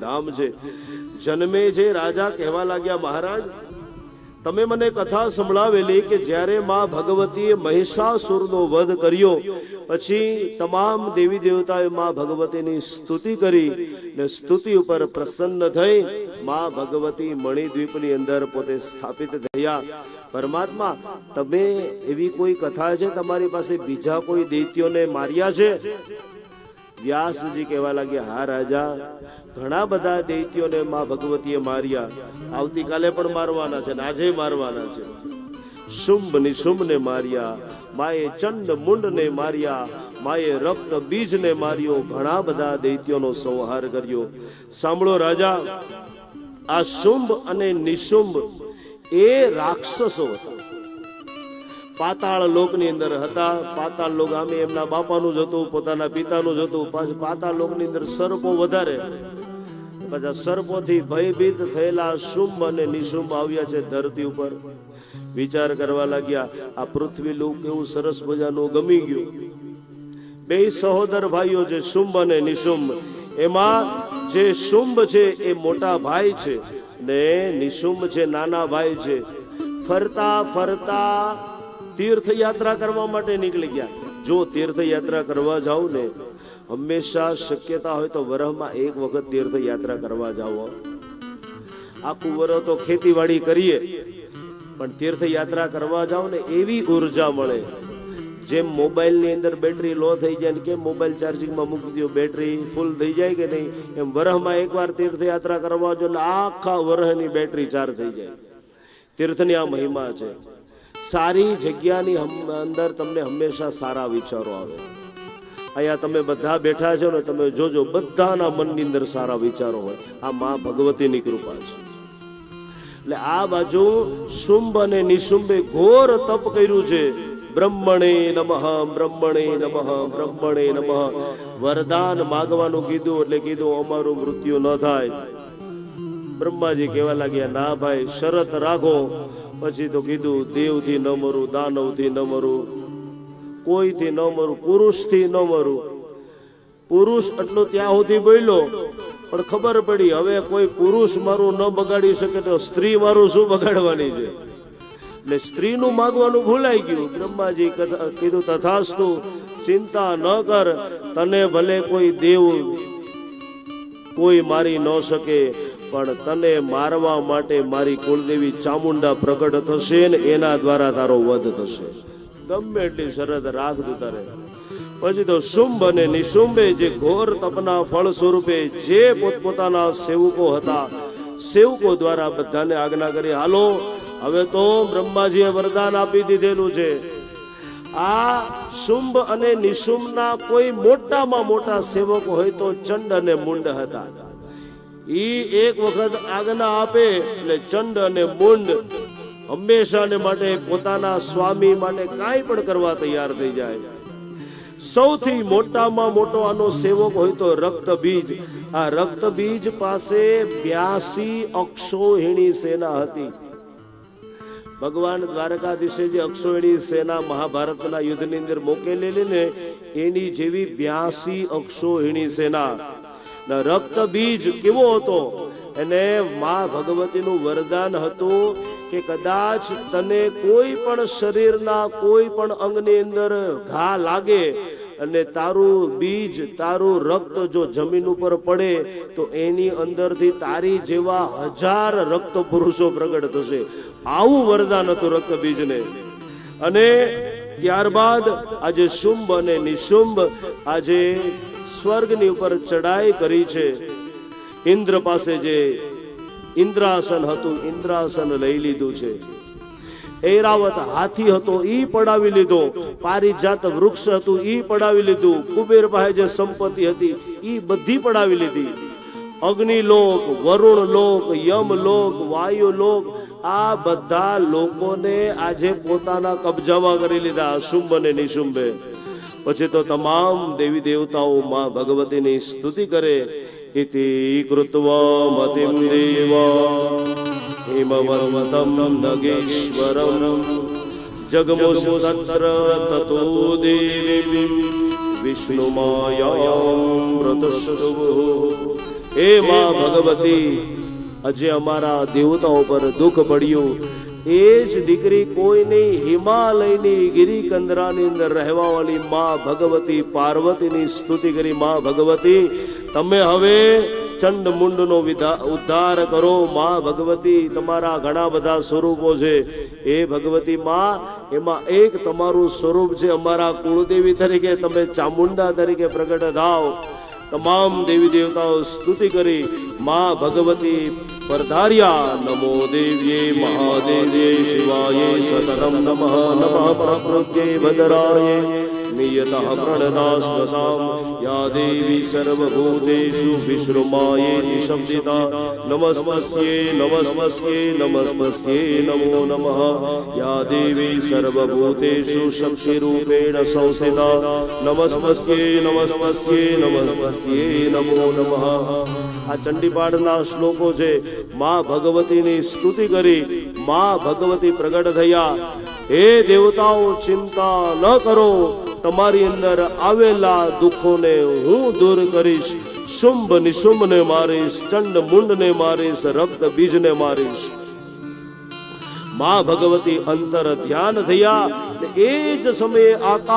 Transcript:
ધામ છે. જન્મે જે રાજા કહેવા લાગ્યા, મહારાજ તમે મને કથા સંભળાવેલી કે જ્યારે માં ભગવતીએ મહિષાસુરનો વધ કર્યો પછી તમામ દેવી દેવતાએ માં ભગવતીની સ્તુતિ કરી ને સ્તુતિ ઉપર પ્રસન્ન થઈ માં ભગવતી મણિદ્વીપની અંદર પોતે સ્થાપિત થયા. પરમાત્મા, તમે એવી કોઈ કથા છે તમારી પાસે બીજા કોઈ દૈત્યોને માર્યા છે? વ્યાસજી કહેવા લાગ્યા, હા રાજા, ઘણા બધા દૈત્યોને માં ભગવતીએ માર્યા, આવતીકાલે પણ મારવાના છે ને આજે મારવાના છે. શુંભ નિશુંભને માર્યા, માએ ચંડ મુંડને માર્યા, માએ રક્ત બીજને માર્યો, ઘણા બધા દૈત્યોનો સંહાર કર્યો. સાંભળો રાજા, આ શુંભ અને નિશુંભ એ રાક્ષસો હતા, પાતાળ લોકની અંદર હતા. પાતાળ લોક આમે એમના બાપાનું જ હતું, પોતાના પિતાનું જ હતું. પાછું પાતાળ લોકની અંદર સર્પો વધારે. પછી સર્પોથી ભયભીત થયેલા શુંભ અને નિશુંભ આવ્યા છે ધરતી ઉપર. વિચાર કરવા લાગ્યા, આ પૃથ્વી લોક કેવું સરસ મજાનું ગમી ગયું. બે સહોદર ભાઈઓ છે શુંભ અને નિશુંભ. એમાં જે શુંભ છે એ મોટા ભાઈ છે ને નિશુંભ છે નાના ભાઈ છે. ફરતા ફરતા તીર્થયાત્રા કરવા માટે નીકળી ગયા. જો તીર્થયાત્રા કરવા જાવ ને, હંમેશા શક્યતા હોય તો વરહમાં એક વખત તીર્થયાત્રા કરવા જાઓ. આખું વરહ તો ખેતીવાડી કરીએ, પણ તીર્થયાત્રા કરવા જાવ ને એવી ઉર્જા મળે. જેમ મોબાઈલની અંદર બેટરી લો થઈ જાય ને કેમ મોબાઈલ ચાર્જિંગમાં મૂકી દો બેટરી ફૂલ થઈ જાય કે નહીં, એમ વરહમાં એકવાર તીર્થયાત્રા કરવા જો એટલે આખા વરહની બેટરી ચાર્જ થઈ જાય. તીર્થની આ મહિમા છે. સારી જગ્યાની અંદર તમને હંમેશા સારા વિચારો આવે. અહીંયા તમે બધા બેઠા છો ને, તમે જોજો બધાના મનની અંદર સારા વિચારો હોય. આ માં ભગવતીની કૃપા છે. એટલે આ બાજુ શુંભ અને નિશુંભે ઘોર તપ કર્યું છે. બ્રહ્મણે નમઃ, બ્રહ્મણે નમઃ, બ્રહ્મણે નમઃ. વરદાન માગવાનું કીધું એટલે કીધું અમારું મૃત્યુ ન થાય. બ્રહ્માજી કહેવા લાગ્યા, ના ભાઈ, શરત રાખો. પછી તો કીધું, દેવથી ન મરું, દાનવથી ન મરું, કોઈથી ન મરું, પુરુષથી ન મરું. પુરુષ એટલું ત્યાં સુધી બોલ્યો, પણ ખબર પડી હવે કોઈ પુરુષ મારું ન બગાડી શકે તો સ્ત્રી મારું શું બગાડવાની છે. એટલે સ્ત્રીનું માગવાનું ભૂલાઈ ગયું. બ્રહ્માજી કીધું, તથાસ્તુ, ચિંતા ન કર, તને ભલે કોઈ દેવ કોઈ મારી ન શકે, પણ તને મારવા માટે મારી કુળદેવી ચામુંડા પ્રગટ થશે ને એના દ્વારા તારો વધ થશે. ગમે એટલી શરત રાખતું તારે. પછી તો શુંભ અને નિશુંભે જે ઘોર તપના ફળ સ્વરૂપે જે પોતપોતાના સેવકો હતા, સેવકો દ્વારા બધાને આજ્ઞા કરી, હાલો હવે તો બ્રહ્માજીએ વરદાન આપી દીધેલું છે. આ શુંભ અને નિશુંભના કોઈ મોટામાં મોટા સેવકો હોય તો ચંડ અને મુંડ હતા. ઈ એક વખત આજ્ઞા આપે એટલે ચંડ અને મુંડ હંમેશાને માટે પોતાના સ્વામી માટે કાંઈ પણ કરવા તૈયાર થઈ જાય. સૌથી મોટામાં મોટો આનો સેવક હોય તો રક્તબીજ. આ રક્તબીજ પાસે 82 અક્ષોહિણી સેના હતી. ભગવાન દ્વારકાધીશે જે અક્ષોહિણી સેના મહાભારતના યુદ્ધની અંદર મોકલેલી ને, એની જેવી 82 અક્ષોહિણી સેના. રક્તબીજ કેવો હતો? એને માં ભગવતીનું વરદાન હતું કે કદાચ તને કોઈ પણ શરીરના કોઈ પણ અંગની અંદર ઘા લાગે અને તારું બીજ, તારું રક્ત જો જમીન ઉપર પડે તો એની અંદરથી તારી જેવા 1000 રક્ત પુરુષો પ્રગટ થશે. આવું વરદાન હતું રક્તબીજને. અને ત્યારબાદ આજે શુંભ અને નિશુંભ આજે સ્વર્ગની ઉપર ચડાઈ કરી છે. ઇન્દ્ર પાસે જે ઇન્દ્રાસન હતું, ઇન્દ્રાસન લઈ લીધું છે. ઐરાવત હાથી હતો, ઈ પડાવી લીધો. પારિજાત વૃક્ષ હતું, ઈ પડાવી લીધું. કુબેર પાસે જે સંપત્તિ હતી ઈ બધી પડાવી લીધી. અગ્નિલોક, વરુણ લોક, યમ લોક, વાયુ લોક, આ બધા લોકોને આજે પોતાના કબજામાં કરી લીધા શુંભ અને નિશુંભે. પછી તો તમામ દેવી દેવતાઓ માં ભગવતીની સ્તુતિ કરે. ઇતિ કૃત્વા મતિમ દેવા હિમવંતમ નગેશ્વરમ જગમુસ્તત્ર તતો દેવી વિષ્ણુમાયામ પ્રતુષ્ટુઃ હે માં ભગવતી, આજે અમારા દેવતાઓ પર દુઃખ પડ્યું, એ જ દીકરી કોઈ નહીં, હિમાલયની ગિરિકંદરાની અંદર રહેવા વાળી માં ભગવતી પાર્વતીની સ્તુતિ કરી. માં ભગવતી, તમે હવે ચંડ મુંડનો ઉદ્ધાર કરો. માં ભગવતી, તમારા ઘણા બધા સ્વરૂપો છે. એ ભગવતી માં, એમાં એક તમારું સ્વરૂપ છે અમારા કુળદેવી તરીકે, તમે ચામુંડા તરીકે પ્રગટ થાવ. તમામ દેવી દેવતાઓ સ્તુતિ કરી. માં ભગવતી પરધાર્યા. નમો દેવ્યે મહાદેવ્યે શિવાય સતતમ નમઃ. નમઃ પ્રકૃત્યે ભદ્રાય નિયતઃ પ્રણદાસ્મસામ. યા દેવી સર્વભૂતેષુ વિશ્રુમાયેતિ શબ્દિતા. નમસ્મસ્યે નમસ્મસ્યે નમસ્મસ્યે નમો નમઃ. યા દેવી સર્વભૂતેષુ શક્તિરૂપેણ સંસ્થિતા. નમસ્મસ્યે નમસ્મસ્યે નમસ્મસ્યે નમો નમઃ. આ ચંડીપાઠના શ્લોકો છે. માં ભગવતીની સ્તુતિ કરી. માં ભગવતી પ્રગટ થયા. હે દેવતાઓ, ચિંતા ન કરો, તમારી અંદર આવેલા દુઃખોને હું દૂર કરીશ. શુંભ નિશુંભને મારીશ, ચંડ મુંડને મારીશ, રક્ત બીજને મારીશ. માં ભગવતી અંતર ધ્યાન થયા. એ જ સમયે આકાશ